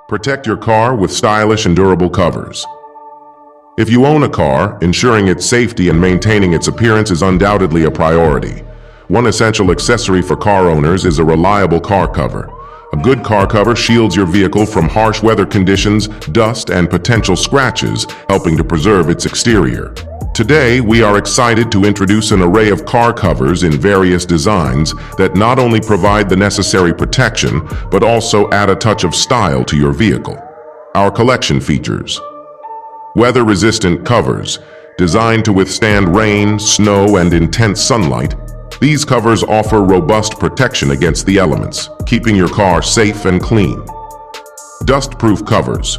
Protect your car with stylish and durable covers. If you own a car, ensuring its safety and maintaining its appearance is undoubtedly a priority. One essential accessory for car owners is a reliable car cover. A good car cover shields your vehicle from harsh weather conditions, dust, and potential scratches, helping to preserve its exterior. Today, we are excited to introduce an array of car covers in various designs that not only provide the necessary protection, but also add a touch of style to your vehicle. Our collection features weather-resistant covers, designed to withstand rain, snow, and intense sunlight. These covers offer robust protection against the elements, keeping your car safe and clean. Dust-proof covers,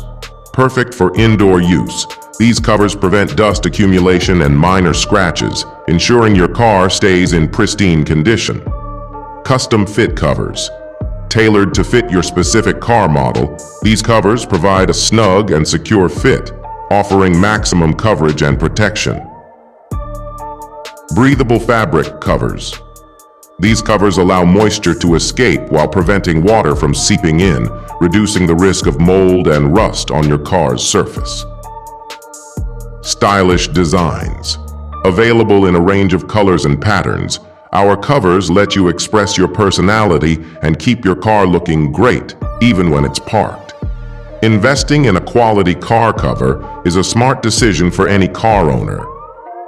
perfect for indoor use. These covers prevent dust accumulation and minor scratches, ensuring your car stays in pristine condition. Custom fit covers, tailored to fit your specific car model. These covers provide a snug and secure fit, offering maximum coverage and protection. Breathable fabric covers. These covers allow moisture to escape while preventing water from seeping in, reducing the risk of mold and rust on your car's surface. Stylish designs. Available in a range of colors and patterns, our covers let you express your personality and keep your car looking great, even when it's parked. Investing in a quality car cover is a smart decision for any car owner.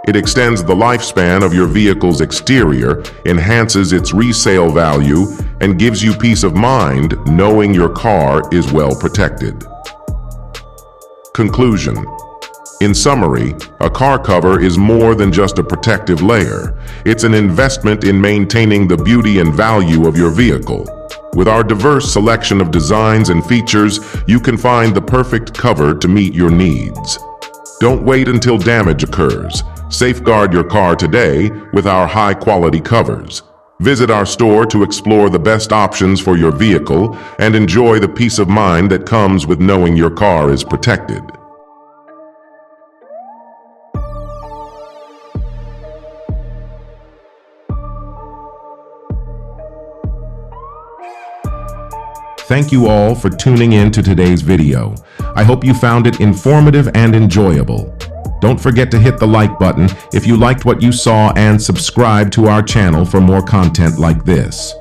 It extends the lifespan of your vehicle's exterior, enhances its resale value, and gives you peace of mind knowing your car is well protected. Conclusion. In summary, a car cover is more than just a protective layer. It's an investment in maintaining the beauty and value of your vehicle. With our diverse selection of designs and features, you can find the perfect cover to meet your needs. Don't wait until damage occurs. Safeguard your car today with our high-quality covers. Visit our store to explore the best options for your vehicle and enjoy the peace of mind that comes with knowing your car is protected. Thank you all for tuning in to today's video. I hope you found it informative and enjoyable. Don't forget to hit the like button if you liked what you saw and subscribe to our channel for more content like this.